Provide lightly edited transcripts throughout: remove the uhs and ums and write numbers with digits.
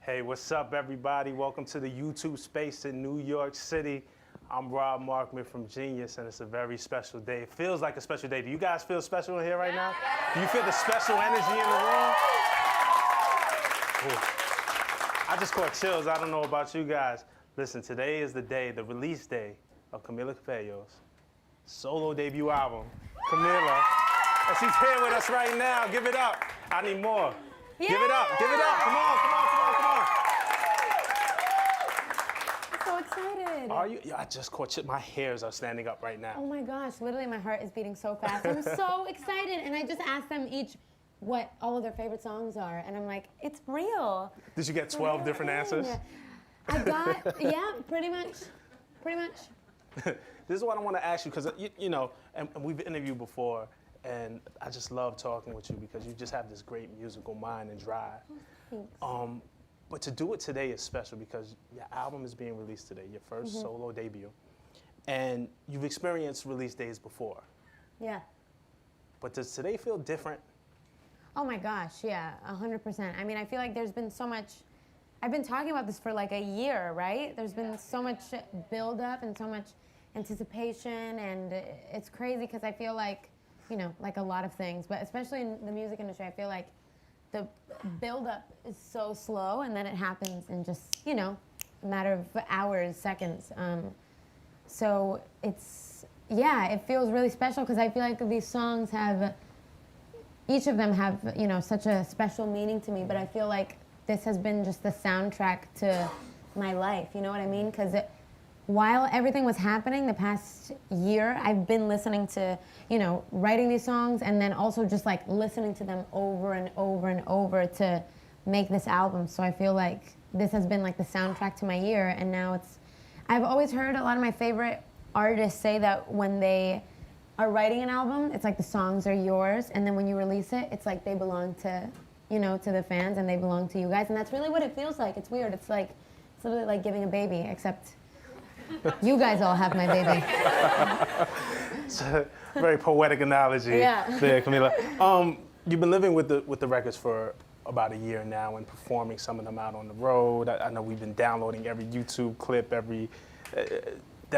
Hey, what's up, everybody? Welcome to the YouTube space in New York City. I'm Rob Markman from Genius, and it's a very special day. It feels like a special day. Do you guys feel special in here right now? Do you feel the special energy in the room? Ooh. I just caught chills. I don't know about you guys. Listen, today is the day, the release day of Camila Cabello's solo debut album, Camila. And she's here with us right now. Give it up. I need more. Yeah. Give it up. Give it up. Come on, come on, come on, come on. I'm so excited. Are you? Yeah, I just caught chills. My hairs are standing up right now. Oh my gosh, literally my heart is beating so fast. I'm so excited. And I just asked them each what all of their favorite songs are. And I'm like, it's real. Did you get 12 different answers? I got, yeah, pretty much. This is what I want to ask you, because, you know, and we've interviewed before, and I just love talking with you because you just have this great musical mind and drive. Thanks. But to do it today is special because your album is being released today, your first solo debut, and you've experienced release days before. Yeah. But does today feel different? Oh my gosh, yeah, 100%. I mean, I feel like there's been so much, I've been talking about this for like a year, right? There's been so much build-up and so much anticipation, and it's crazy because I feel like, you know, like a lot of things, but especially in the music industry, I feel like the build-up is so slow, and then it happens in just, you know, a matter of hours, seconds. So it's, yeah, it feels really special because I feel like these songs have, each of them have, you know, such a special meaning to me, but I feel like this has been just the soundtrack to my life, you know what I mean? Because while everything was happening the past year, I've been listening to, you know, writing these songs and then also just like listening to them over and over and over to make this album. So I feel like this has been like the soundtrack to my year, and now it's, I've always heard a lot of my favorite artists say that when they are writing an album, it's like the songs are yours, and then when you release it, it's like they belong to, you know, to the fans, and they belong to you guys, and that's really what it feels like. It's weird. It's like, it's literally like giving a baby, except you guys all have my baby. It's a very poetic analogy there, Camila. You've been living with the records for about a year now and performing some of them out on the road. I know we've been downloading every YouTube clip that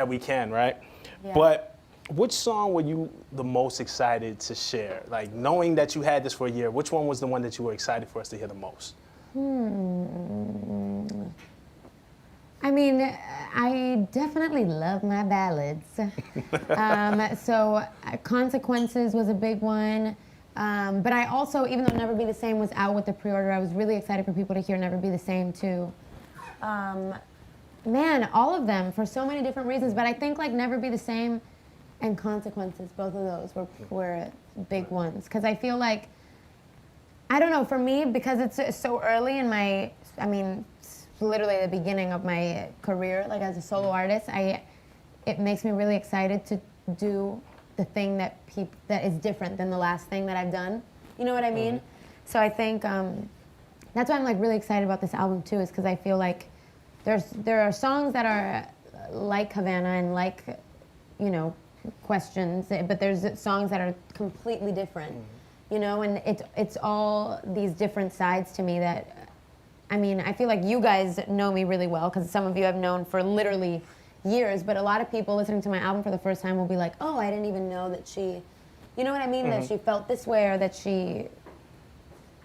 we can, right? Yeah. But which song were you the most excited to share? Like, knowing that you had this for a year, which one was the one that you were excited for us to hear the most? I mean, I definitely love my ballads. So Consequences was a big one. But I also, even though Never Be the Same was out with the pre-order, I was really excited for people to hear Never Be the Same too. Man, all of them for so many different reasons. But I think like Never Be the Same and Consequences, both of those were big ones. Because I feel like, I don't know, for me, because it's so early in my, I mean, literally the beginning of my career, like as a solo artist, it makes me really excited to do the thing that is different than the last thing that I've done. You know what I mean? So I think that's why I'm like really excited about this album too, is because I feel like there are songs that are like Havana and like, you know, Questions, but there's songs that are completely different, you know, and it's all these different sides to me that, I mean, I feel like you guys know me really well because some of you I've known for literally years, but a lot of people listening to my album for the first time will be like, oh, I didn't even know that she, you know what I mean, that she felt this way, or that she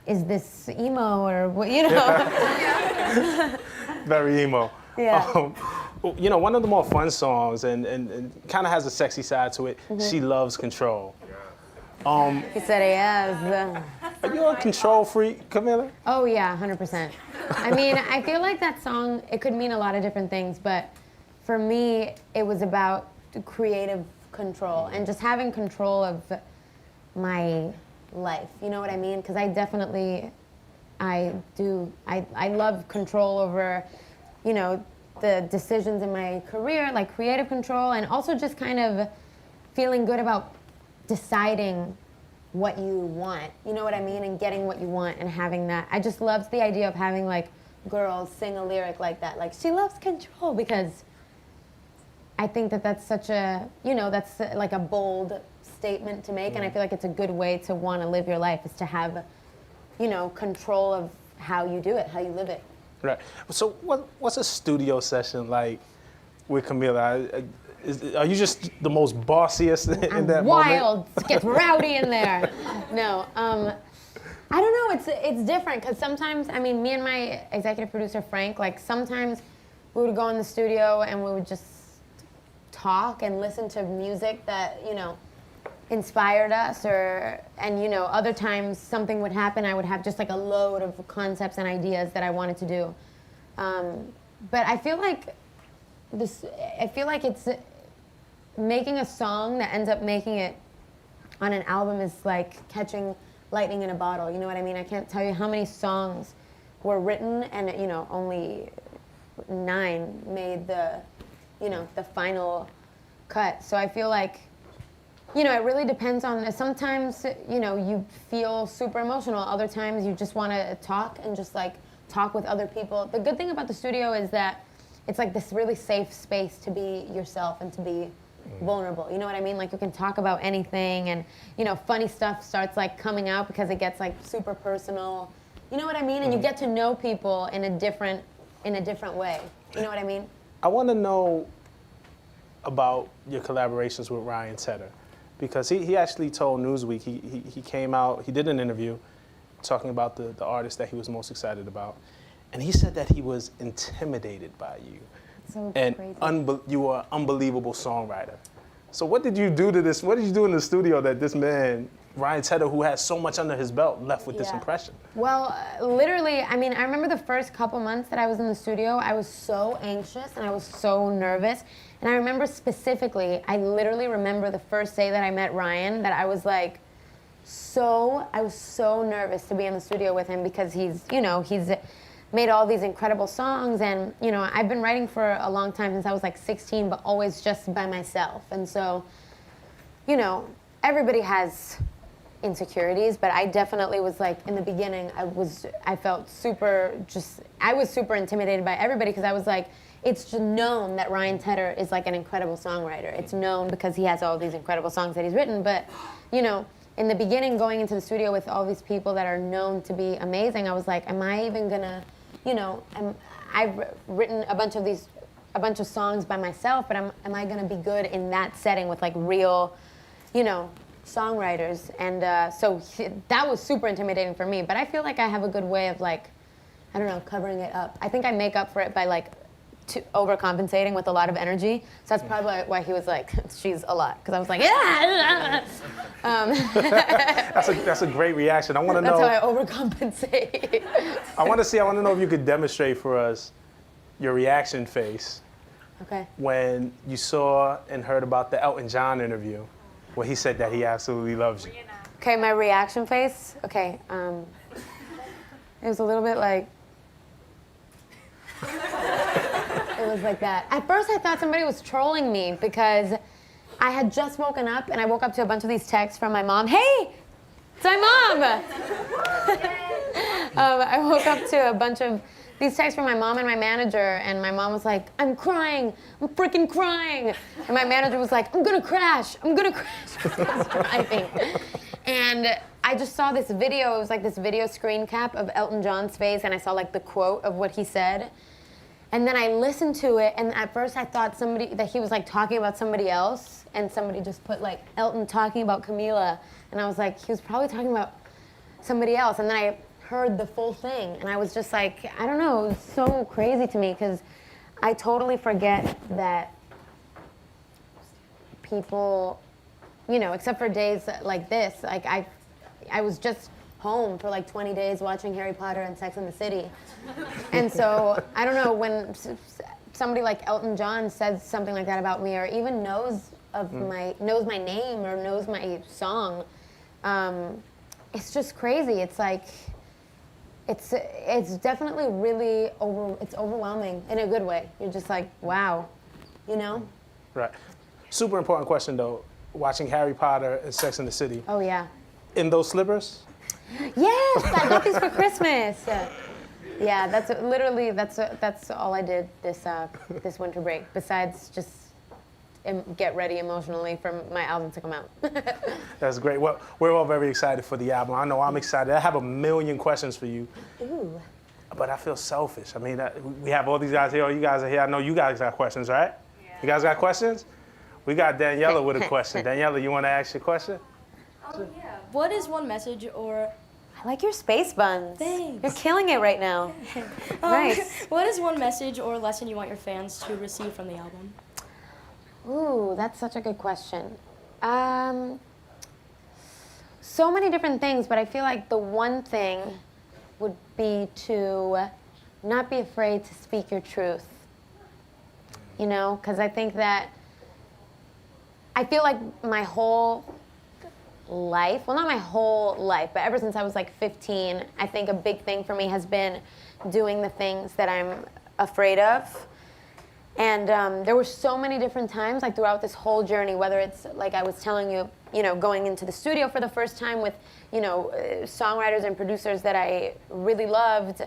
is this emo, or what, you know. Very emo. Yeah. You know, one of the more fun songs and kind of has a sexy side to it, She Loves Control. He said yes. Are you a control freak, Camila? Oh yeah, 100%. I mean, I feel like that song, it could mean a lot of different things, but for me, it was about creative control and just having control of my life. You know what I mean? Because I definitely, I love control over, you know, the decisions in my career, like creative control, and also just kind of feeling good about deciding what you want, you know what I mean, and getting what you want and having that. I just loved the idea of having like girls sing a lyric like that, like she loves control, because I think that that's such a, you know, that's like a bold statement to make, and I feel like it's a good way to want to live your life, is to have, you know, control of how you do it, how you live it. Right. So what's a studio session like with Camila? Are you just the most bossiest in that wild. moment? It gets rowdy in there. No, I don't know. It's different because sometimes, I mean, me and my executive producer Frank, like sometimes we would go in the studio and we would just talk and listen to music that inspired us, and other times something would happen. I would have just like a load of concepts and ideas that I wanted to do, but I feel like it's making a song that ends up making it on an album is like catching lightning in a bottle. You know what I mean? I can't tell you how many songs were written and only 9 made the final cut. So I feel like it really depends on, sometimes you feel super emotional, other times you just want to talk and just like talk with other people. The good thing about the studio is that it's like this really safe space to be yourself and to be vulnerable. You know what I mean? Like you can talk about anything, and funny stuff starts like coming out because it gets like super personal. You know what I mean? And you get to know people in a different way. You know what I mean? I want to know about your collaborations with Ryan Tedder, because he actually told Newsweek, he came out, he did an interview talking about the artist that he was most excited about, and he said that he was intimidated by you. So and crazy. You are an unbelievable songwriter. So what did you do to this? What did you do in the studio that this man, Ryan Tedder, who has so much under his belt, left with this impression? Well, literally, I mean, I remember the first couple months that I was in the studio, I was so anxious and I was so nervous. And I remember specifically, I literally remember the first day that I met Ryan, that I was like, I was so nervous to be in the studio with him because he's made all these incredible songs, and I've been writing for a long time, since I was like 16, but always just by myself. And so everybody has insecurities, but I definitely was like, in the beginning I felt I was super intimidated by everybody, because I was like, it's just known that Ryan Tedder is like an incredible songwriter. It's known because he has all these incredible songs that he's written, but in the beginning, going into the studio with all these people that are known to be amazing, I was like, am I even gonna, I've written a bunch of songs by myself, but am I gonna be good in that setting with like real, songwriters? And so that was super intimidating for me. But I feel like I have a good way of like, I don't know, covering it up. I think I make up for it by like overcompensating with a lot of energy. So that's probably why he was like, she's a lot. Because I was like, yeah. That's a great reaction. I want to know. That's how I overcompensate. I want to know if you could demonstrate for us your reaction face. Okay. When you saw and heard about the Elton John interview, where he said that he absolutely loves you. Okay, my reaction face. Okay. It was a little bit like. It was like that. At first, I thought somebody was trolling me because I had just woken up, and I woke up to a bunch of these texts from my mom. Hey, it's my mom. I woke up to a bunch of these texts from my mom and my manager, and my mom was like, I'm crying. I'm freaking crying. And my manager was like, I'm gonna crash. I'm gonna crash. I was driving. And I just saw this video. It was like this video screen cap of Elton John's face, and I saw like the quote of what he said. And then I listened to it, and at first I thought that he was like talking about somebody else, and somebody just put like Elton talking about Camila, and I was like, he was probably talking about somebody else. And then I heard the full thing, and I was just like, I don't know, it was so crazy to me, because I totally forget that people, except for days like this, like I was just home for like 20 days watching Harry Potter and Sex and the City. And so, I don't know, when somebody like Elton John says something like that about me, or even knows my name or knows my song, it's just crazy. It's like, it's definitely really it's overwhelming in a good way. You're just like, wow, Right. Super important question though, watching Harry Potter and Sex and the City. Oh yeah. In those slippers? Yes, I got these for Christmas. Yeah, that's all I did this winter break, besides just get ready emotionally for my album to come out. That's great. Well, we're all very excited for the album. I know I'm excited. I have a million questions for you. Ooh. but I feel selfish. I mean, we have all these guys here. All you guys are here. I know you guys got questions, right? Yeah. You guys got questions? We got Daniela with a question. Daniela, you want to ask your question? Yeah. What is one message or... I like your space buns. Thanks. You're killing it right now. Nice. What is one message or lesson you want your fans to receive from the album? Ooh, that's such a good question. So many different things, but I feel like the one thing would be to not be afraid to speak your truth. You know, because I think that I feel like my whole life, well, not my whole life, but ever since I was like 15, I think a big thing for me has been doing the things that I'm afraid of. And there were so many different times, like throughout this whole journey, whether it's like I was telling you, you know, going into the studio for the first time with, you know, songwriters and producers that I really loved,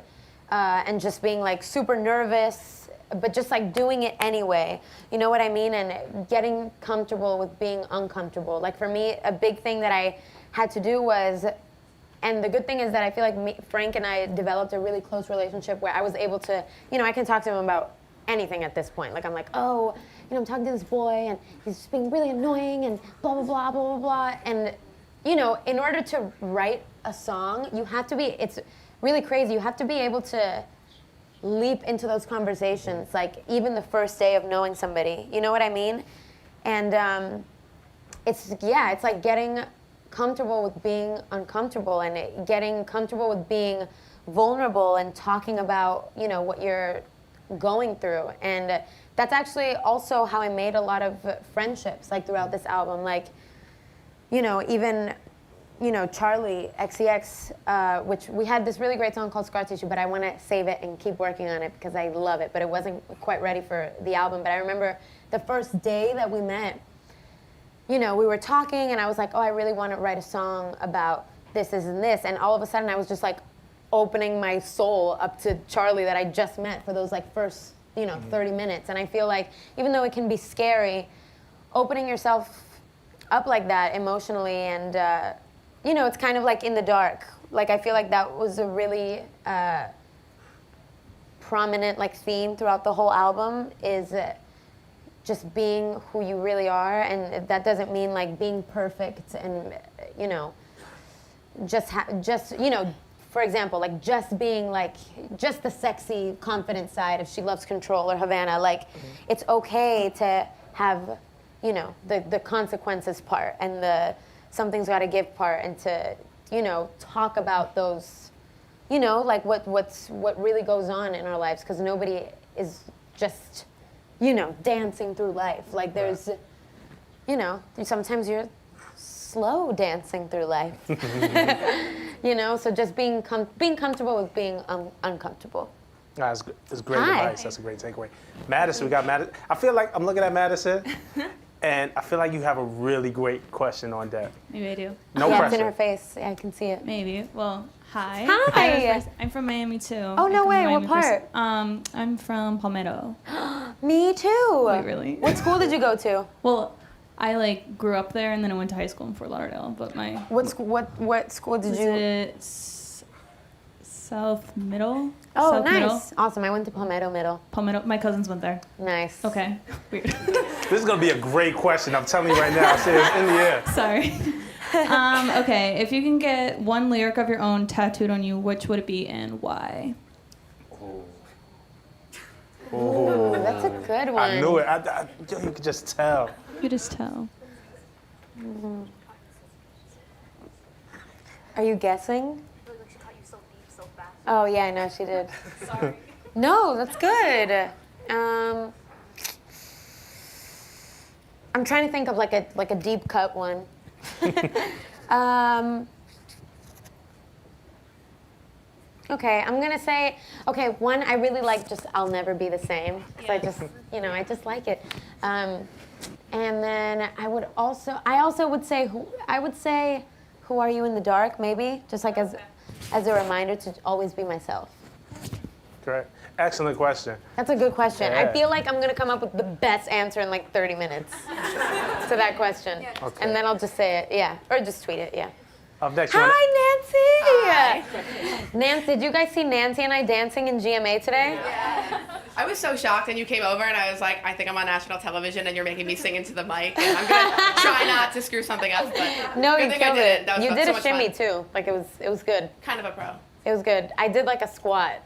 and just being like super nervous, but just like doing it anyway. You know what I mean? And getting comfortable with being uncomfortable. Like for me, a big thing that I had to do was, and the good thing is that I feel like Frank and I developed a really close relationship where I was able to, you know, I can talk to him about anything at this point. Like I'm like, oh, you know, I'm talking to this boy and he's just being really annoying and blah, blah, blah, blah, blah, blah. And, you know, in order to write a song, you have to be, it's really crazy, you have to be able to leap into those conversations, like even the first day of knowing somebody, you know what I mean? And it's like getting comfortable with being uncomfortable and getting comfortable with being vulnerable and talking about, you know, what you're going through. And that's actually also how I made a lot of friendships, like throughout this album. Like, you know, even, you know, Charlie, XCX, which we had this really great song called Scar Tissue, but I want to save it and keep working on it because I love it, but it wasn't quite ready for the album. But I remember the first day that we met, you know, we were talking and I was like, oh, I really want to write a song about this, and this. And all of a sudden I was just like opening my soul up to Charlie that I just met for those like first, you know, 30 minutes. And I feel like even though it can be scary, opening yourself up like that emotionally and, you know, it's kind of like in the dark. Like I feel like that was a really prominent like theme throughout the whole album is just being who you really are. And that doesn't mean like being perfect and, you know, just, you know, for example, like just being like, just the sexy, confident side of She Loves Control or Havana. Like, it's okay to have, you know, the consequences part and the something's got to give part and to, you know, talk about those, you know, like what really goes on in our lives because nobody is just, you know, dancing through life. Like there's, you know, sometimes you're slow dancing through life. You know, so just being comfortable with being uncomfortable. That's great advice. That's a great takeaway. Madison, we got Madison. I feel like I'm looking at Madison, and I feel like you have a really great question on deck. Maybe I do. No yeah, pressure. It's in her face. Yeah, I can see it. Maybe. Well, hi. Hi. I'm from Miami too. Oh, no way. Miami What part? I'm from Palmetto. Me too. Wait, really? What school did you go to? Well, I like grew up there and then I went to high school in Fort Lauderdale. But my What school did you? It's South Middle. Oh, South nice. Middle. Awesome. I went to Palmetto Middle. Palmetto. My cousins went there. Nice. Okay. Weird. This is gonna be a great question. I'm telling you right now. It's in the air. Sorry. Okay. If you can get one lyric of your own tattooed on you, which would it be and why? Ooh, that's a good one. I knew it. You could just tell. You just tell. Are you guessing? Oh yeah, I know she did. Sorry. No, that's good. I'm trying to think of like a deep cut one. Okay, I'm gonna say, okay, one I really like, just I'll never be the same. So I just, you know, I just like it. And then I also would say, who are you in the dark? Maybe just like as a reminder to always be myself. Great, excellent question. That's a good question. Yeah. I feel like I'm gonna come up with the best answer in like 30 minutes to that question, Okay. and then I'll just say it, yeah, or just tweet it, yeah. Up next, Hi, Nancy! Nancy, did you guys see Nancy and I dancing in GMA today? I was so shocked, and you came over, and I was like, I think I'm on national television, and you're making me sing into the mic, and I'm gonna try not to screw something up, but No, good you thing killed I did it. That was You so did a much shimmy fun. too. Like it was good. Kind of a pro. It was good. I did like a squat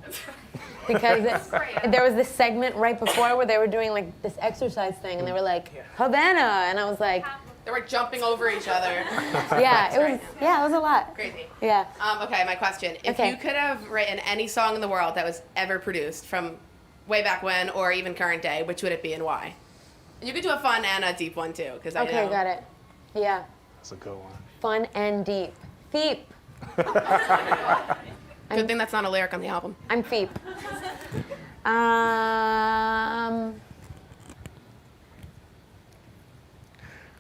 because there was this segment right before where they were doing like this exercise thing, and they were like Havana, and I was like, They were jumping over each other. yeah, it was a lot. Crazy. Yeah. Okay, my question. If Okay. you could have written any song in the world that was ever produced from way back when or even current day, which would it be and why? You could do a fun and a deep one too, because I know. Okay, got it. Yeah. That's a good one. Fun and deep. Feep. Good thing that's not a lyric on the album. I'm Feep.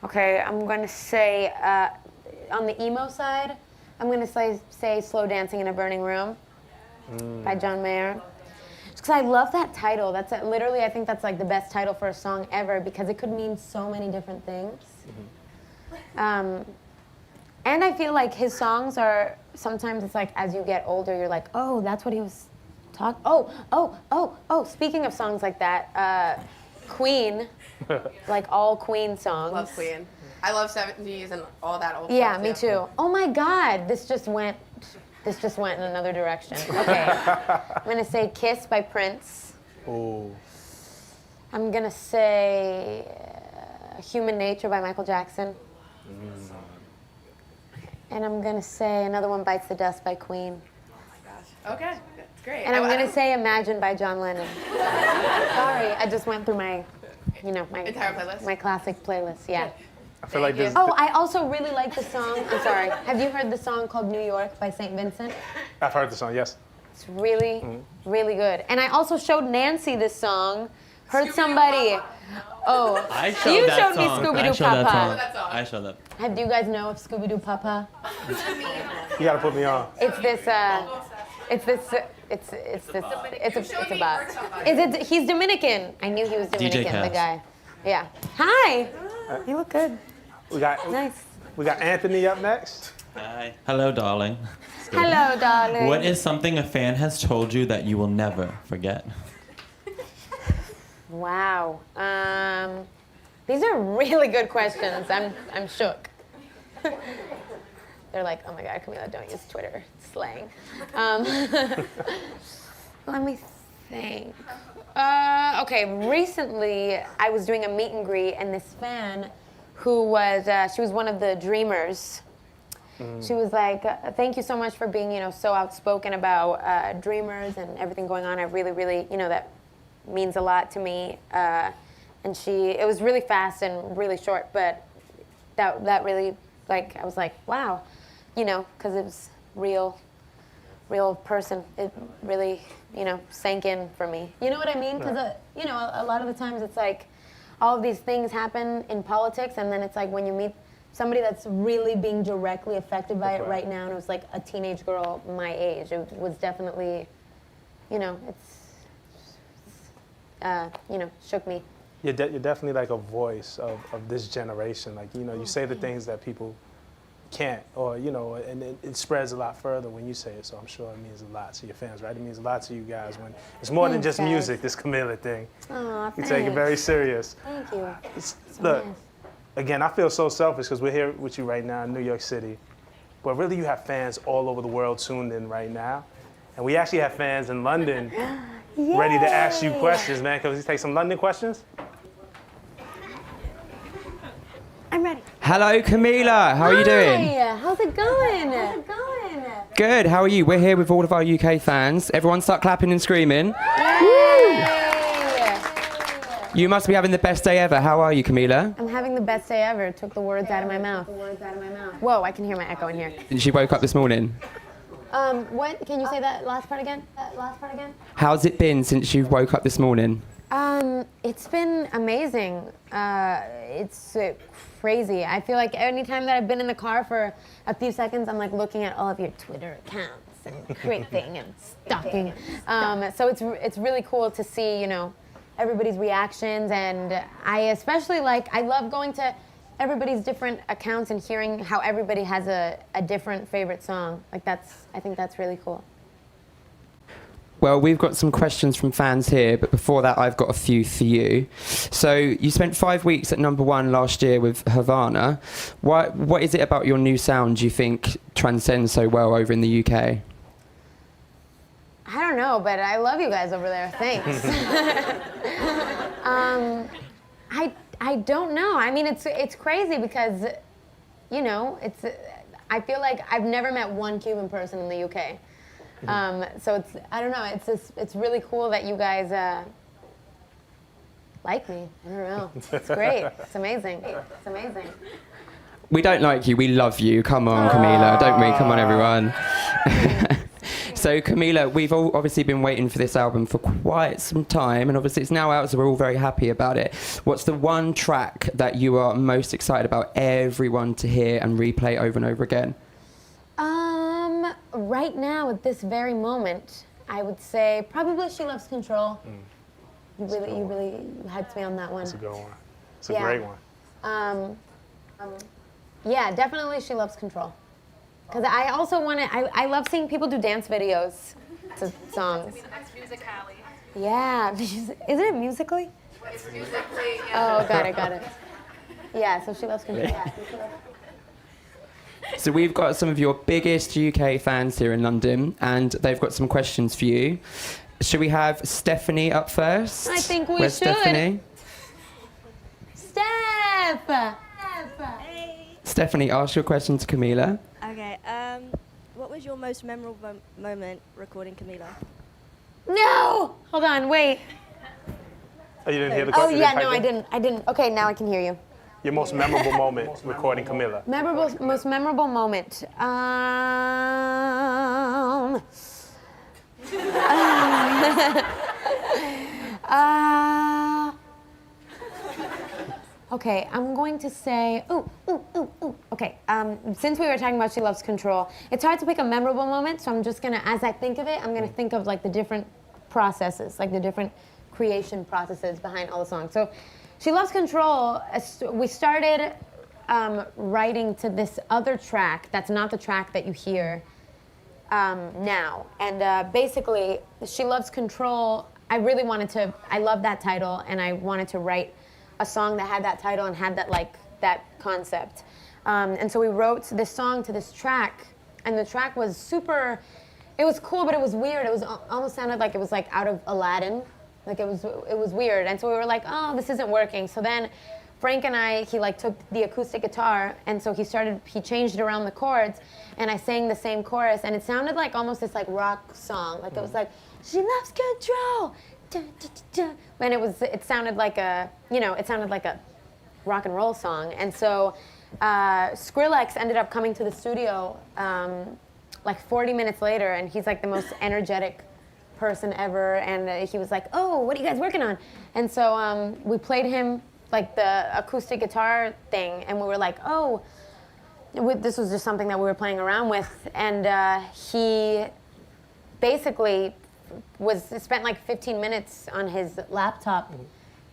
Okay, I'm going to say, on the emo side, I'm going to say Slow Dancing in a Burning Room by John Mayer. Just because I love that title. That's literally, I think that's like the best title for a song ever because it could mean so many different things. And I feel like his songs are, sometimes it's like as you get older, you're like, oh, that's what he was talking, oh, speaking of songs like that, Queen, like all Queen songs. Love Queen. I love 70s and all that old Yeah, stuff. me too. Oh my God, this just went in another direction. Okay, I'm gonna say Kiss by Prince. Ooh. I'm gonna say Human Nature by Michael Jackson. And I'm gonna say another one, Bites the Dust by Queen. Okay, that's great. And I'm gonna say Imagine by John Lennon. Sorry, I just went through my Entire playlist? my classic playlist, yeah. I feel like this. Oh, I also really like the song, I'm sorry. Have you heard the song called New York by St. Vincent? I've heard the song, yes. It's really, really good. And I also showed Nancy this song. Heard somebody. Oh, I showed you that showed me song. Scooby I Doo showed that Papa. song. That song. I showed that. Do you guys know of Scooby Doo Papa? You gotta put me on. It's this. It's about. Is it? He's Dominican. I knew he was Dominican. The Cass. guy. Yeah. Hi. You look good. We got Nice. Anthony up next. Hi. Hello, darling. Hello, darling. What is something a fan has told you that you will never forget? Wow. These are really good questions. I'm shook. They're like, oh my God, Camila, don't use Twitter. It's slang. Let me think. Okay, recently I was doing a meet and greet, and this fan who was, she was one of the Dreamers. She was like, thank you so much for being, so outspoken about Dreamers and everything going on. I really, really, that means a lot to me. And it was really fast and really short, but that really, like, I was like, wow, because it was real person. It really, sank in for me. You know what I mean? Because, a lot of the times it's like all of these things happen in politics, and then it's like when you meet somebody that's really being directly affected by it right now, and it was like a teenage girl my age. It was definitely, shook me. You're definitely like a voice of this generation. Like, you say the things that people can't, or, and it spreads a lot further when you say it. So I'm sure it means a lot to your fans, right? It means a lot to you guys when it's more than just Thanks, guys. music, this Camila thing. Aw, You take it very serious. Thank you. Look, nice. again, I feel so selfish because we're here with you right now in New York City. But really, you have fans all over the world tuned in right now. And we actually have fans in London ready to ask you questions, man. Can we take some London questions? I'm ready. Hello, Camila. How are you doing? Hi, how's it going? Good. How are you? We're here with all of our UK fans. Everyone start clapping and screaming. Yay! You must be having the best day ever. How are you, Camila? I'm having the best day ever. Took the words out of my mouth. Whoa, I can hear my echo in here. She woke up this morning. What? Can you say that last part again? How's it been since you woke up this morning? It's been amazing. It's crazy. I feel like anytime that I've been in the car for a few seconds, I'm like looking at all of your Twitter accounts and creeping and stalking. So it's really cool to see, everybody's reactions, and I especially I love going to everybody's different accounts and hearing how everybody has a different favorite song. Like I think that's really cool. Well, we've got some questions from fans here, but before that, I've got a few for you. So, you spent 5 weeks at #1 last year with Havana. What is it about your new sound you think transcends so well over in the UK? I don't know, but I love you guys over there. Thanks. I don't know. I mean, it's crazy because, you know, I feel like I've never met one Cuban person in the UK. So I don't know. It's really cool that you guys like me. I don't know. It's great. It's amazing. It's amazing. We don't like you. We love you. Come on, Camila. Don't we? Come on, everyone. So, Camila, we've all obviously been waiting for this album for quite some time, and obviously it's now out, so we're all very happy about it. What's the one track that you are most excited about everyone to hear and replay over and over again? Right now, at this very moment, I would say probably She Loves Control. You really hyped me on that one. It's a good one. It's a great one. Yeah, definitely She Loves Control. Because I also want to, I love seeing people do dance videos to songs. Yeah. Isn't it Musically? It's musically. Oh, got it. Yeah, so She Loves Control. Yeah. So we've got some of your biggest UK fans here in London, and they've got some questions for you. Should we have Stephanie up first? I think we Where's should. Stephanie? Steph! Stephanie, ask your question to Camila. Okay, what was your most memorable moment recording Camila? No! Hold on, wait. Oh, you didn't hear the Oh, question? yeah, no, I didn't. Okay, now I can hear you. Your most memorable moment recording Camila. Most memorable moment. Okay, I'm going to say, Okay, since we were talking about She Loves Control, it's hard to pick a memorable moment, so I'm just gonna, as I think of it, I'm gonna think of like the different processes, like the different creation processes behind all the songs. So, She Loves Control, we started writing to this other track that's not the track that you hear now. And basically, She Loves Control, I love that title, and I wanted to write a song that had that title and had that concept. And so we wrote this song to this track, and the track was super, it was cool, but it was weird. It was almost sounded like it was like out of Aladdin. Like it was weird. And so we were like, oh, this isn't working. So then Frank and he like took the acoustic guitar, and so he changed around the chords, and I sang the same chorus, and it sounded like almost this like rock song. Like it was like, she loves control. Da, da, da, da. And it sounded like a rock and roll song. And so Skrillex ended up coming to the studio like 40 minutes later, and he's like the most energetic person ever, and he was like, oh, what are you guys working on? And so we played him like the acoustic guitar thing, and we were like, oh, this was just something that we were playing around with, and he basically spent like 15 minutes on his laptop,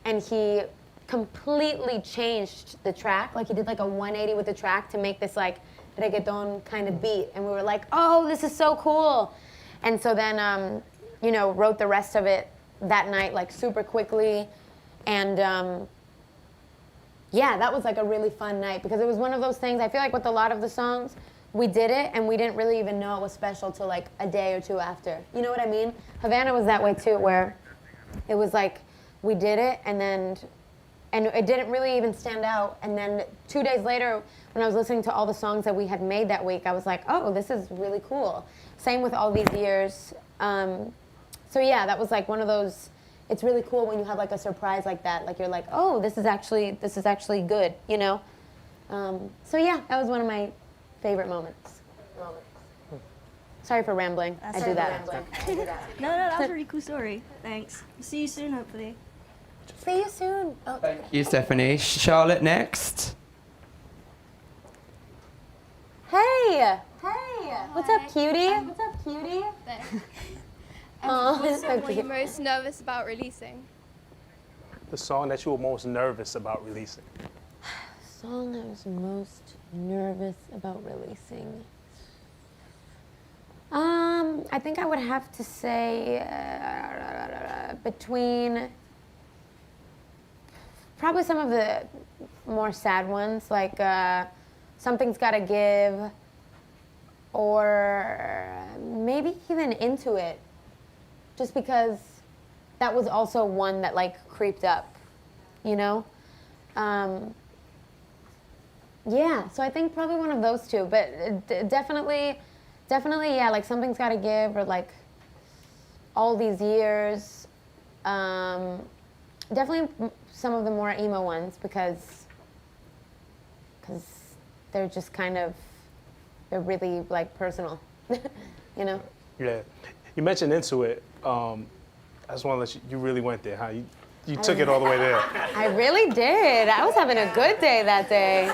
and he completely changed the track. Like he did like a 180 with the track to make this like reggaeton kind of beat, and we were like, oh, this is so cool. And so then wrote the rest of it that night like super quickly, and that was like a really fun night, because it was one of those things, I feel like with a lot of the songs, we did it and we didn't really even know it was special till like a day or two after. You know what I mean? Havana was that way too, where it was like we did it and it didn't really even stand out. And then 2 days later, when I was listening to all the songs that we had made that week, I was like, oh, this is really cool. Same with All These Years. So yeah, that was like one of those, it's really cool when you have like a surprise like that. Like you're like, oh, this is actually good, you know? So yeah, that was one of my favorite moments. Sorry for rambling. I do that. No, that was a really cool story. Thanks. See you soon, hopefully. See you soon. Oh. Thank you, Stephanie. Charlotte next. Hey. What's up, cutie? What's up, cutie? What so song were you cute. most nervous about releasing? The song that you were most nervous about releasing. song I was most nervous about releasing. I think I would have to say between probably some of the more sad ones, like Something's Gotta Give, or maybe even Into It, just because that was also one that like creeped up, you know? Yeah, so I think probably one of those two, but definitely, yeah, like Something's Gotta Give, or like All These Years. Definitely some of the more emo ones, because they're just kind of, they're really like personal, you know? Yeah. You mentioned Into It. I just want to let you really went there, huh? You took it all the way there. I really did. I was having a good day that day.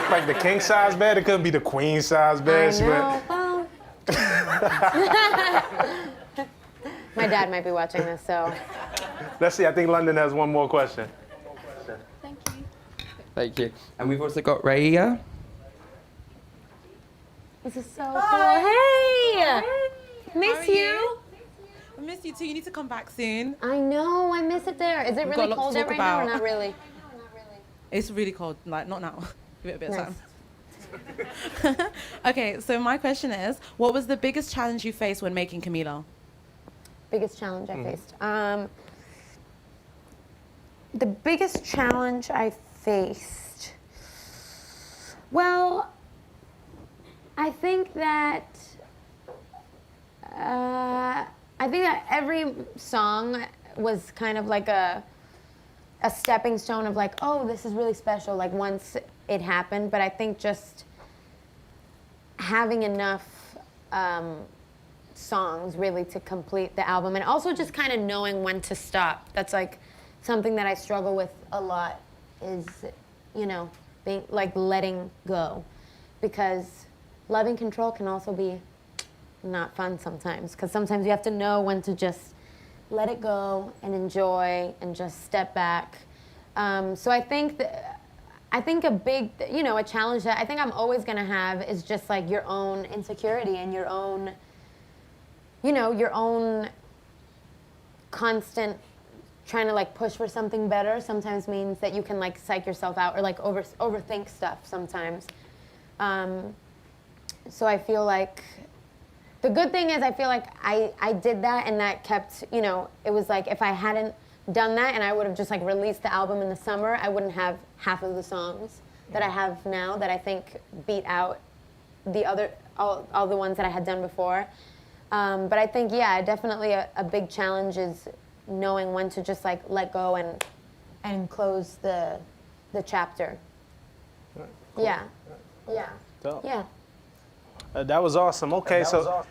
Like the king size bed, it couldn't be the queen size bed. I know. Well, my dad might be watching this, so. Let's see, I think London has one more question. Thank you. And we've also got Raya. This is so cool. Hey! Miss you. I miss you too. You need to come back soon. I know, I miss it there. Is it We've got really a lot to cold out talk right now or about. not really? It's really cold. Like, not now. Give it a bit Nice. of time. Okay, so my question is, what was the biggest challenge you faced when making Camila? Biggest challenge I faced. The biggest challenge I faced. Well, I think that every song was kind of like a stepping stone of like, oh, this is really special, like once it happened. But I think just having enough songs really to complete the album, and also just kind of knowing when to stop. That's like something that I struggle with a lot, is, you know, being like letting go, because loving control can also be not fun sometimes, because sometimes you have to know when to just let it go and enjoy and just step back. So I think a big, you know, a challenge that I think I'm always gonna have is just like your own insecurity and your own, you know, your own constant trying to like push for something better sometimes means that you can like psych yourself out or like overthink stuff sometimes. So I feel like the good thing is I feel like I did that, and that kept, you know, it was like if I hadn't done that and I would have just like released the album in the summer, I wouldn't have half of the songs that I have now that I think beat out the other, all the ones that I had done before. But I think, yeah, definitely a big challenge is knowing when to just like let go and close the chapter. Right, cool. Yeah. Yeah. Dope. Yeah. That was awesome. Okay, so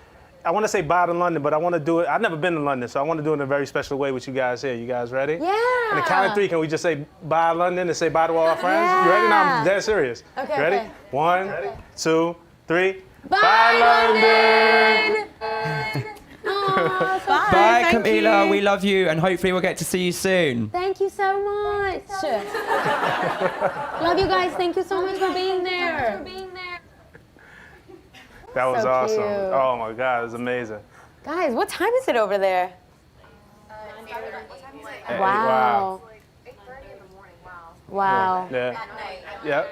I want to say bye to London, but I want to do it. I've never been to London, so I want to do it in a very special way with you guys here. You guys ready? Yeah. On the count of three, can we just say bye, London, and say bye to all our friends? You ready? No, I'm dead serious. Okay, Ready? okay. 1, 2, 3. Bye, London! Aw, so Bye, thank Camila. you. We love you, and hopefully we'll get to see you soon. Thank you so much. Love you guys. Thank you so much for being there. That was So awesome. cute. Oh my God, it was amazing. Guys, what time is it over there? Hey, Wow. Wow. Yeah. Yep.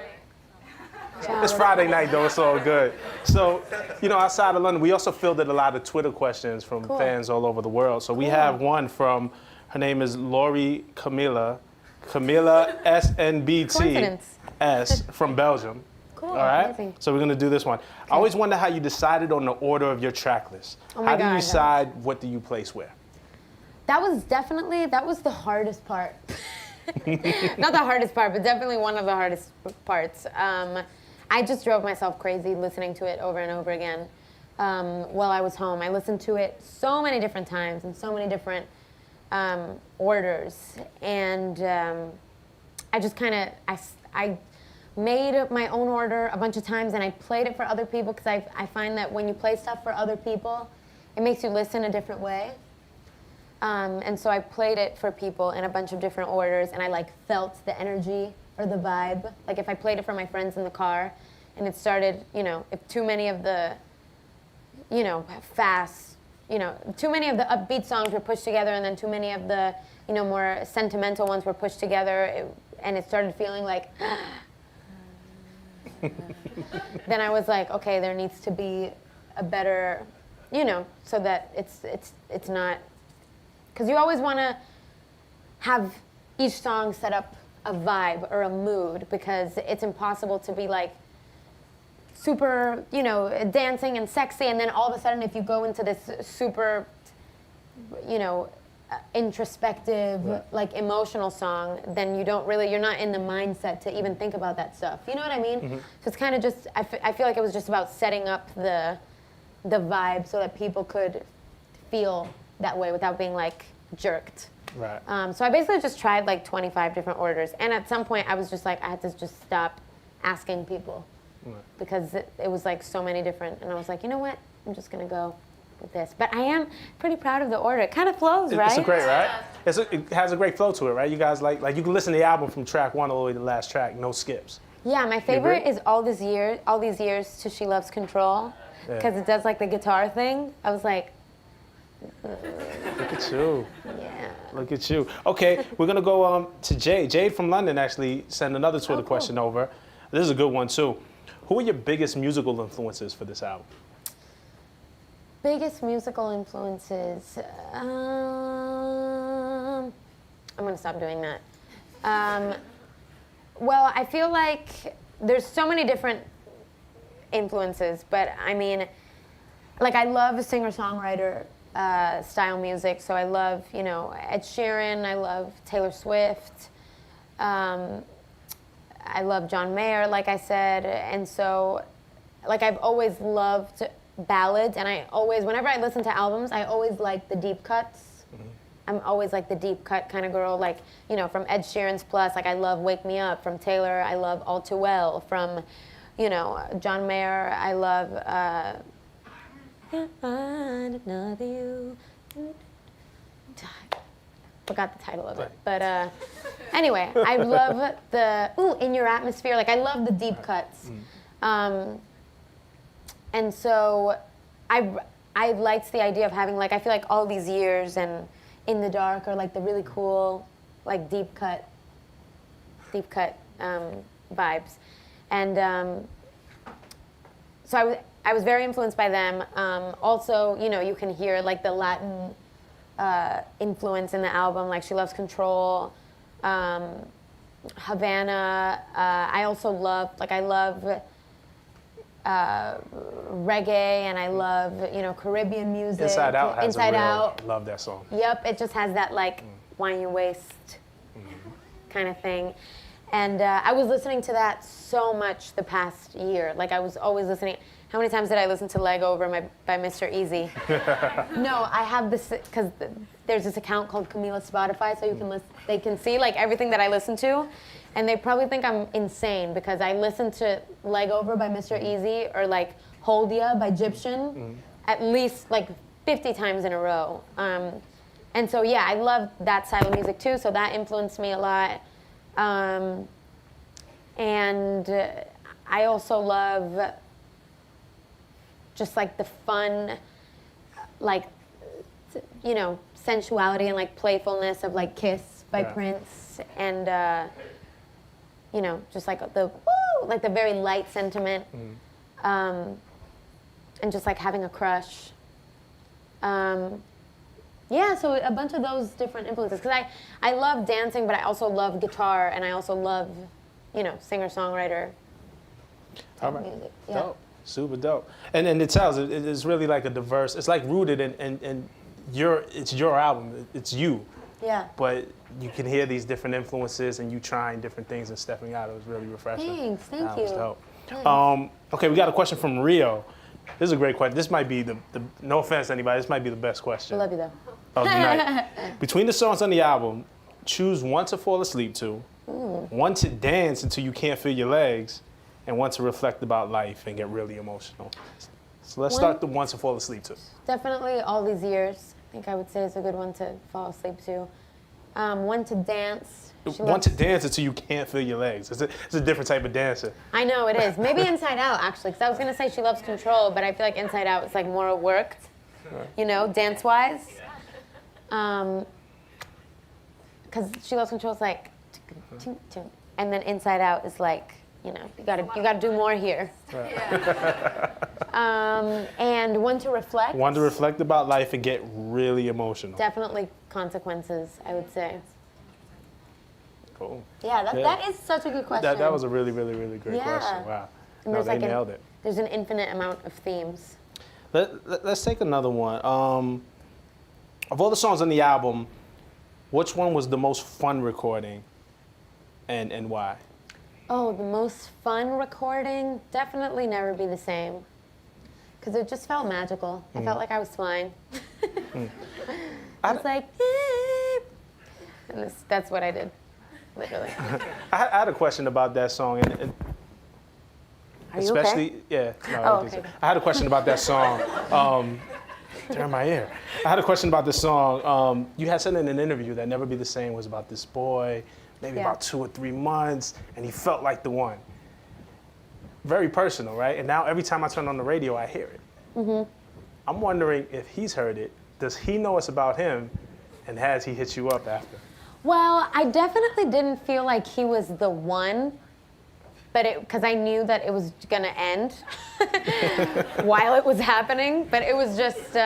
It's Friday night though, it's all good. So, you know, outside of London, we also fielded a lot of Twitter questions from Cool. fans all over the world. So we have one from, her name is Lori Camila SNBT Coincidence. S from Belgium. Cool. All right? Amazing. So we're gonna do this one. I always wonder how you decided on the order of your track list. Oh my How do you God. decide what do you place where? That was the hardest part. Not the hardest part, but definitely one of the hardest parts. I just drove myself crazy listening to it over and over again while I was home. I listened to it so many different times in so many different orders. And I just kind of, I made up my own order a bunch of times, and I played it for other people, because I find that when you play stuff for other people, it makes you listen a different way. And so I played it for people in a bunch of different orders, and I like felt the energy or the vibe. Like if I played it for my friends in the car and it started, you know, if too many of the, you know, fast, you know, too many of the upbeat songs were pushed together and then too many of the, you know, more sentimental ones were pushed together and it started feeling like, then I was like, okay, there needs to be a better, you know, so that it's not, because you always want to have each song set up a vibe or a mood, because it's impossible to be like super, you know, dancing and sexy, and then all of a sudden if you go into this super, you know, introspective, like emotional song, then you don't really, you're not in the mindset to even think about that stuff. You know what I mean? So it's kind of just, I feel like it was just about setting up the vibe so that people could feel that way without being like jerked. Right. So I basically just tried like 25 different orders, and at some point I was just like, I had to just stop asking people because it was like so many different, and I was like, you know what? I'm just gonna go with this. But I am pretty proud of the order. It kind of flows, right? It's a great, right? It has a great flow to it, right? You guys like you can listen to the album from track 1 all the way to the last track, no skips. Yeah, my favorite is all these years to She Loves Control, because it does like the guitar thing. I was like, look at you. yeah. Look at you. Okay, we're gonna go to Jade. Jade from London actually sent another Twitter question over. This is a good one too. Who are your biggest musical influences for this album? Biggest musical influences. I'm gonna stop doing that. Well, I feel like there's so many different influences, but I mean, like I love a singer-songwriter style music, so I love, you know, Ed Sheeran, I love Taylor Swift, I love John Mayer, like I said, and so, like I've always loved ballads, and I always, whenever I listen to albums, I always like the deep cuts. I'm always like the deep cut kind of girl, like, you know, from Ed Sheeran's Plus, like I love Wake Me Up, from Taylor, I love All Too Well, from, you know, John Mayer, I love Can't Find Another You. Forgot the title of it, but anyway, I love the, In Your Atmosphere, like I love the deep cuts. And so I liked the idea of having, like, I feel like all these years and In the Dark are like the really cool, like deep cut vibes. And so I was very influenced by them. Also, you know, you can hear like the Latin influence in the album, like She Loves Control, Havana. I also love, like I love reggae, and I love, you know, Caribbean music. Inside Out has Inside Out. Love that song. Yep, it just has that like wine your waist kind of thing. And I was listening to that so much the past year. Like I was always listening. How many times did I listen to Leg Over by Mr. Easy? No, I have this, because there's this account called Camila Spotify, so you can they can see like everything that I listen to. And they probably think I'm insane because I listen to Leg Over by Mr. Easy or like Hold Ya by Egyptian at least like 50 times in a row. And so yeah, I love that style of music too, so that influenced me a lot. And I also love just like the fun, like, you know, sensuality and like playfulness of like Kiss by Prince, and you know, just like the very light sentiment, and just like having a crush. Yeah, so a bunch of those different influences, because I love dancing, but I also love guitar, and I also love, you know, singer-songwriter type music. Yeah. Dope. Super dope. And it tells, it's really like a diverse, it's like rooted in it's your album, it's you. Yeah. But you can hear these different influences and you trying different things and stepping out. It was really refreshing. Thanks, thank That you. was dope. Thanks. Okay, we got a question from Rio. This is a great question. This might be the no offense to anybody, this might be the best question I love you though. of the night. Between the songs on the album, choose one to fall asleep to, one to dance until you can't feel your legs, and one to reflect about life and get really emotional. So let's start the one to fall asleep to. Definitely All These Years. I think I would say it's a good one to fall asleep to. One to dance. Want to dance until you can't feel your legs. It's a different type of dancer. I know it is. Maybe Inside Out, actually, because I was gonna say she loves Control, but I feel like Inside Out is like more worked, you know, dance-wise. Because she loves Control is like, and then Inside Out is like, you know, you gotta do more here. And One to Reflect. One to reflect about life and get really emotional. Definitely Consequences, I would say. Cool. Yeah, that is such a good question. That was a really, really, really great question. Wow. And No, there's they nailed it. There's an infinite amount of themes. Let's take another one. Of all the songs on the album, which one was the most fun recording, and why? Oh, the most fun recording? Definitely Never Be the Same. Because it just felt magical. I felt like I was flying. I was like, and that's what I did, literally. I had a question about that song, and Are you especially, okay? yeah. No, I Oh, don't think okay. so. I had a question about that song. They're in my ear. I had a question about the song. You had said in an interview that Never Be the Same was about this boy, maybe about 2 or 3 months, and he felt like the one. Very personal, right? And now every time I turn on the radio, I hear it. I'm wondering if he's heard it. Does he know it's about him? And has he hit you up after? Well, I definitely didn't feel like he was the one, but because I knew that it was gonna end while it was happening. But it was just,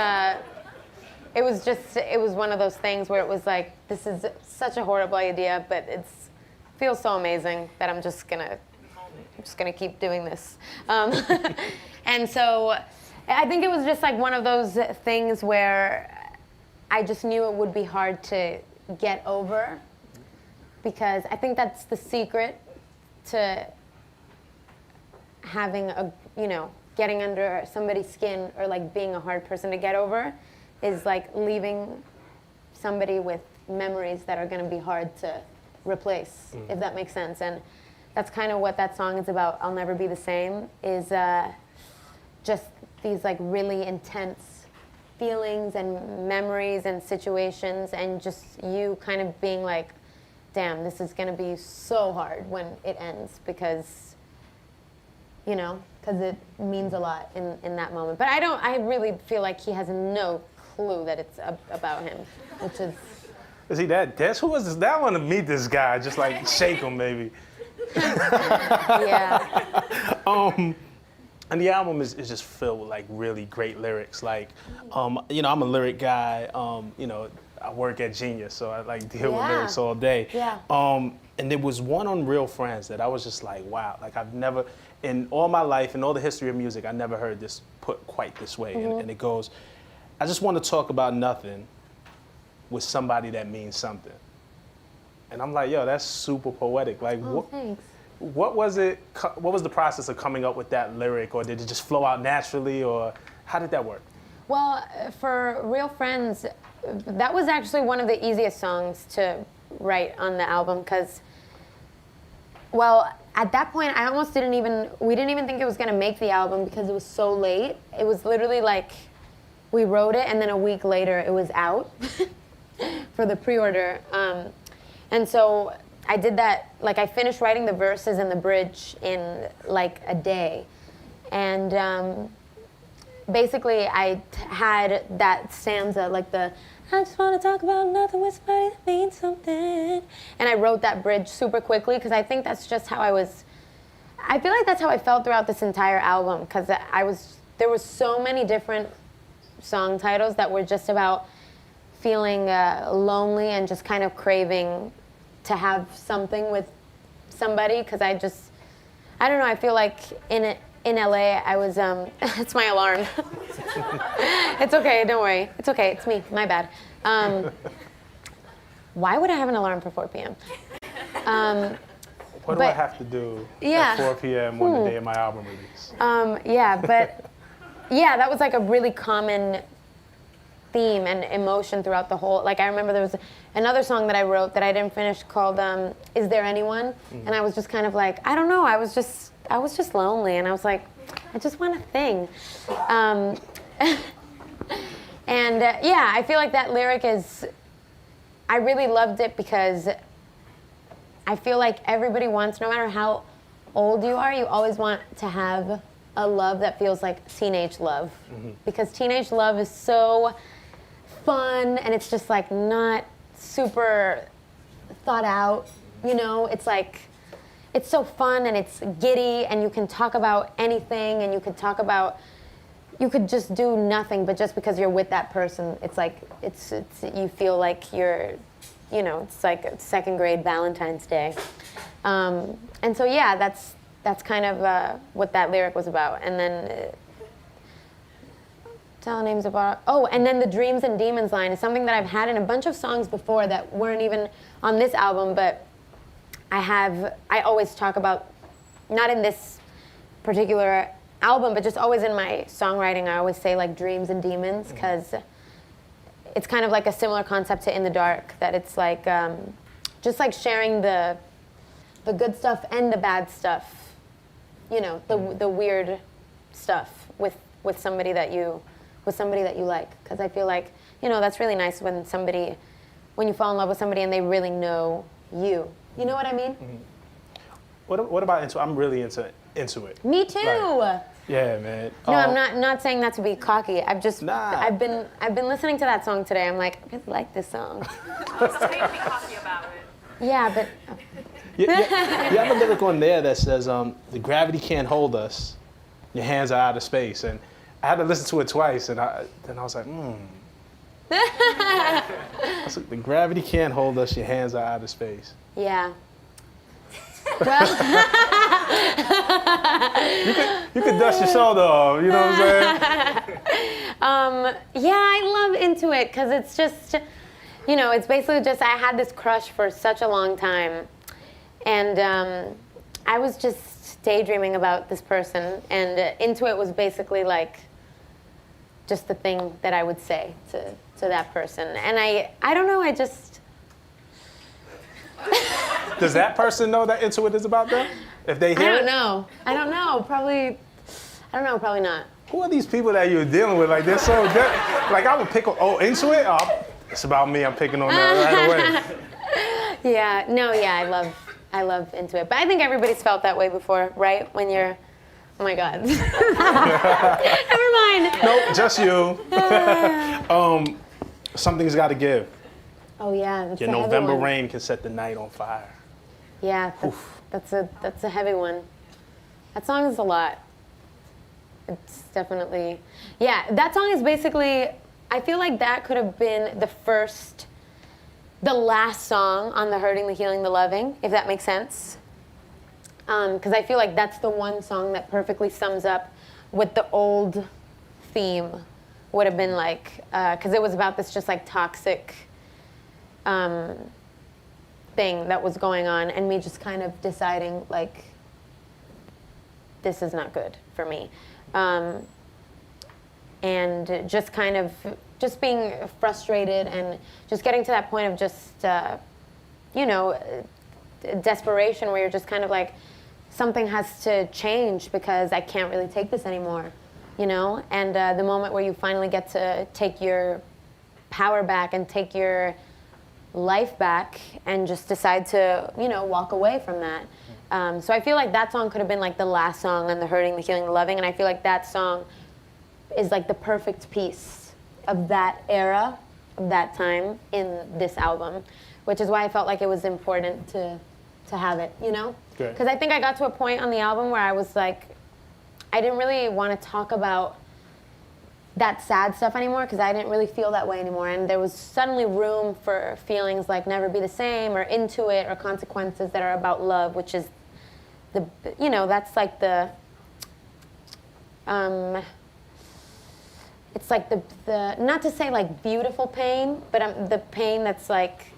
it was one of those things where it was like, this is such a horrible idea, but it feels so amazing that I'm just gonna keep doing this. And so I think it was just like one of those things where I just knew it would be hard to get over, because I think that's the secret to having getting under somebody's skin, or like being a hard person to get over, is like leaving somebody with memories that are going to be hard to replace, if that makes sense. And that's kind of what that song is about. I'll Never Be the Same is just these like really intense feelings and memories and situations, and just you kind of being like, damn, this is going to be so hard when it ends, because it means a lot in that moment. But I really feel like he has no clue that it's about him, which is... Is he that dense? Who was this? I want to meet this guy. Just like shake him, maybe. Yeah. And the album is just filled with like really great lyrics. Like, I'm a lyric guy. I work at Genius, so I like deal with lyrics all day. Yeah. And there was one on Real Friends that I was just like, wow. Like I've never, in all my life, in all the history of music, I never heard this put quite this way. And it goes, I just want to talk about nothing with somebody that means something. And I'm like, yo, that's super poetic. Like, Thanks. what was it? What was the process of coming up with that lyric, or did it just flow out naturally, or how did that work? Well, for Real Friends, that was actually one of the easiest songs to write on the album, because, well, at that point, we didn't even think it was gonna make the album, because it was so late. It was literally like, we wrote it, and then a week later, it was out for the pre-order. And so I did that, like I finished writing the verses and the bridge in like a day. And basically I had that stanza, like I just want to talk about nothing with somebody that means something. And I wrote that bridge super quickly, because I think that's just how I feel like that's how I felt throughout this entire album, because there was so many different song titles that were just about feeling lonely and just kind of craving to have something with somebody, because I don't know, I feel like in LA I was, it's my alarm. It's okay, don't worry. It's okay, it's me, my bad. Why would I have an alarm for 4 p.m.? What do I have to do at 4 p.m. on the day of my album release? That was like a really common theme and emotion throughout the whole, like I remember there was another song that I wrote that I didn't finish called Is There Anyone? And I was just kind of like, I don't know, I was just lonely, and I was like, I just want a thing. I feel like that lyric is I really loved it because I feel like everybody wants, no matter how old you are, you always want to have a love that feels like teenage love. Because teenage love is so fun and it's just like not super thought out, you know? It's like, it's so fun and it's giddy and you can talk about anything and you could talk about, you could just do nothing, but just because you're with that person, it's like, it's you feel like you're, you know, it's like a second grade Valentine's Day. And so yeah, that's kind of what that lyric was about. And then, tell names about, oh, and then the Dreams and Demons line is something that I've had in a bunch of songs before that weren't even on this album, but I always talk about, not in this particular album, but just always in my songwriting, I always say like dreams and demons, because it's kind of like a similar concept to In the Dark, that it's like, just like sharing the good stuff and the bad stuff, you know, the weird stuff with somebody that you like, because I feel like, you know, that's really nice when you fall in love with somebody and they really know you. You know what I mean? What about into? I'm really into it. Me too. Like, yeah, man. No, I'm not saying that to be cocky. I've been listening to that song today. I'm like, I really like this song. Yeah, but You have a lyric on there that says, "The gravity can't hold us. Your hands are out of space." And I had to listen to it twice, and then I was like, I was like, the gravity can't hold us. Your hands are out of space. yeah. Well, You could dust your shoulder off. You know what I'm saying? yeah, I love Into It because it's just, you know, it's basically just I had this crush for such a long time, and I was just daydreaming about this person, and Into It was basically like just the thing that I would say to that person, and I don't know, I just. Does that person know that Into It is about them? If they hear I don't it? know. I don't know. Probably not. Who are these people that you're dealing with? Like, they're so like, I would pick on, Into It? Oh, it's about me. I'm picking on that right away. Yeah. No. Yeah. I love Into It. But I think everybody's felt that way before, right? When you're, oh my God. Never mind. Nope, just you. Something's got to give. Oh yeah. That's Your a heavy November one. rain can set the night on fire. Yeah. That's a heavy one. That song is a lot. It's definitely, yeah. That song is basically, I feel like that could have been the last song on the Hurting, the Healing, the Loving, if that makes sense. Because I feel like that's the one song that perfectly sums up what the old theme would have been like, because it was about this just like toxic thing that was going on, and me just kind of deciding like, this is not good for me. And just kind of just being frustrated and just getting to that point of just, you know, desperation where you're just kind of like, something has to change because I can't really take this anymore, you know? And the moment where you finally get to take your power back and take your life back and just decide to, you know, walk away from that. So I feel like that song could have been like the last song on the Hurting, the Healing, the Loving, and I feel like that song is like the perfect piece of that era, of that time in this album, which is why I felt like it was important to have it, you know? Because I think I got to a point on the album where I was like, I didn't really want to talk about that sad stuff anymore because I didn't really feel that way anymore, and there was suddenly room for feelings like Never Be the Same or Into It or Consequences that are about love, which is the, you know, that's like the it's like the not to say like beautiful pain, but the pain that's like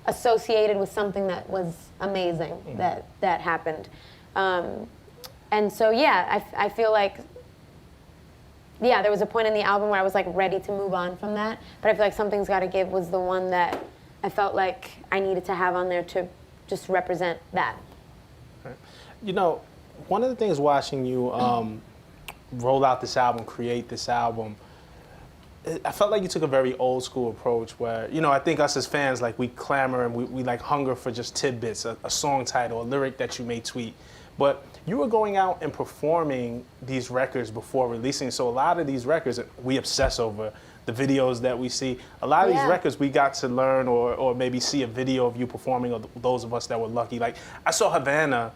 associated with something that was amazing that happened. And so yeah, I feel like, yeah, there was a point in the album where I was like ready to move on from that, but I feel like Something's Gotta Give was the one that I felt like I needed to have on there to just represent that. You know, one of the things watching you roll out this album, create this album, I felt like you took a very old school approach where, you know, I think us as fans, like we clamor and we like hunger for just tidbits, a song title, a lyric that you may tweet. But you were going out and performing these records before releasing. So a lot of these records, we obsess over the videos that we see. A lot of these records we got to learn or maybe see a video of you performing, or those of us that were lucky. Like I saw Havana,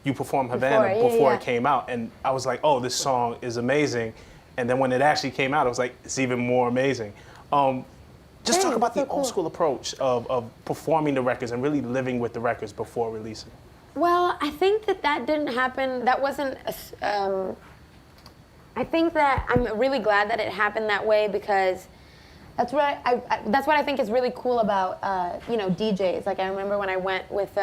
you performed Havana before it came out, and I was like, oh, this song is amazing. And then when it actually came out, I was like, it's even more amazing. Just talk about the old school approach of performing the records and really living with the records before releasing. Well, I think that didn't happen. That wasn't. I think that I'm really glad that it happened that way, because that's what that's what I think is really cool about you know, DJs. Like I remember when I went with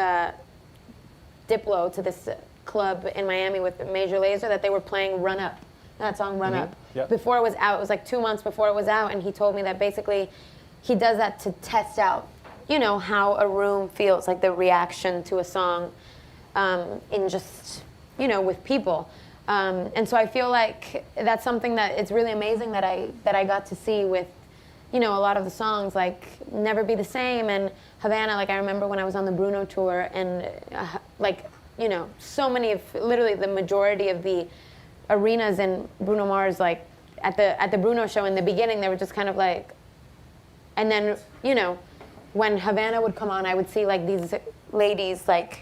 Diplo to this club in Miami with Major Lazer, that they were playing Run Up. That song Run Up. Yep. Before it was out, it was like 2 months before it was out, and he told me that basically he does that to test out, you know, how a room feels, like the reaction to a song in just, you know, with people. And so I feel like that's something that it's really amazing that I got to see with, you know, a lot of the songs, like Never Be the Same and Havana. Like I remember when I was on the Bruno tour, and like, you know, so many of, literally the majority of the arenas in Bruno Mars, like at the Bruno show in the beginning, they were just kind of like, and then, you know, when Havana would come on, I would see like these ladies, like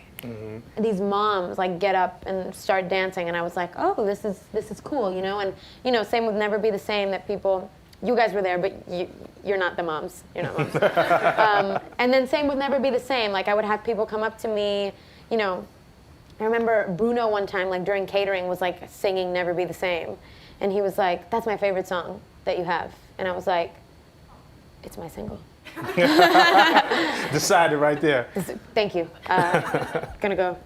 these moms, like get up and start dancing, and I was like, oh, this is cool, you know. And you know, same with Never Be the Same, that people, you guys were there, but you're not the moms, you're not moms. And then same with Never Be the Same, like I would have people come up to me, you know. I remember Bruno one time, like during catering, was like singing Never Be the Same. And he was like, that's my favorite song that you have. And I was like, it's my single. Decided right there. Thank you. Gonna go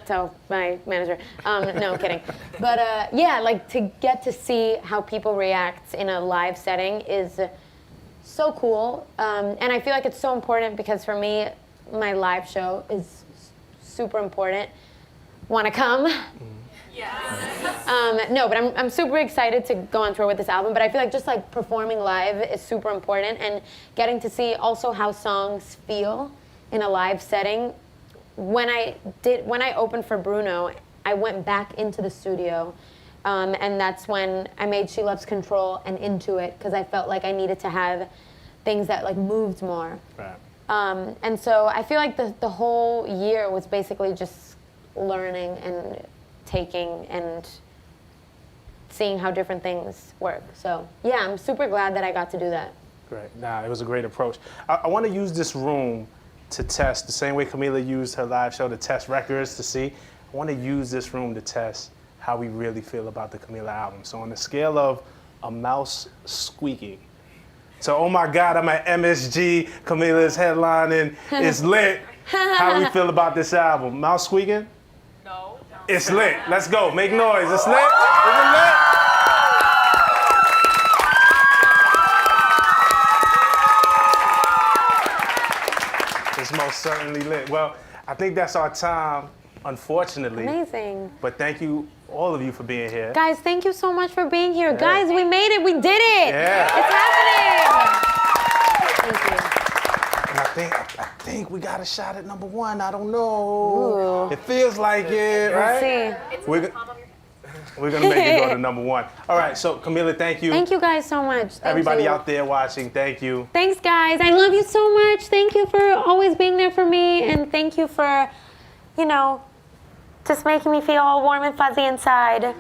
tell my manager. No, I'm kidding. But yeah, like to get to see how people react in a live setting is so cool. And I feel like it's so important, because for me, my live show is super important. Want to come? Yes. No, but I'm super excited to go on tour with this album. But I feel like just like performing live is super important, and getting to see also how songs feel in a live setting. When I opened for Bruno, I went back into the studio, and that's when I made She Loves Control and Into It, because I felt like I needed to have things that like moved more. Right. And so I feel like the whole year was basically just learning and taking and seeing how different things work. So yeah, I'm super glad that I got to do that. Great. Nah, it was a great approach. I want to use this room to test, the same way Camila used her live show to test records to see. I want to use this room to test how we really feel about the Camila album. So on the scale of a mouse squeaking. So, oh my God, I'm at MSG, Camila's headlining, it's lit. How we feel about this album? Mouse squeaking? No. It's lit. Let's go, make noise. It's lit? Is it lit? It's most certainly lit. Well, I think that's our time, unfortunately. Amazing. But thank you, all of you, for being here. Guys, thank you so much for being here. Guys, we made it. We did it. Yeah. It's happening. Thank you. And I think we got a shot at #1. I don't know. Ooh. It feels like it, right? Let's see. We're gonna make it go to #1. All right, so Camila, thank you. Thank you guys so much. Thank Everybody you. out there watching, thank you. Thanks, guys. I love you so much. Thank you for always being there for me, and thank you for, you know, just making me feel all warm and fuzzy inside.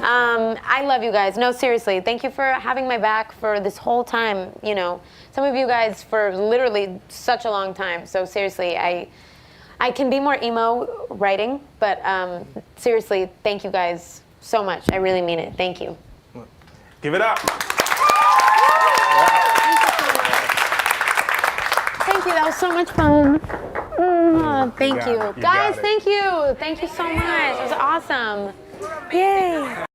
I love you guys. No, seriously. Thank you for having my back for this whole time. You know, some of you guys for literally such a long time. So seriously, I can be more emo writing, but seriously, thank you guys so much. I really mean it. Thank you. Give it up. Thank you. That was so much fun. Thank you. You Guys, got it. thank you. Thank you so much. It was awesome. Yay.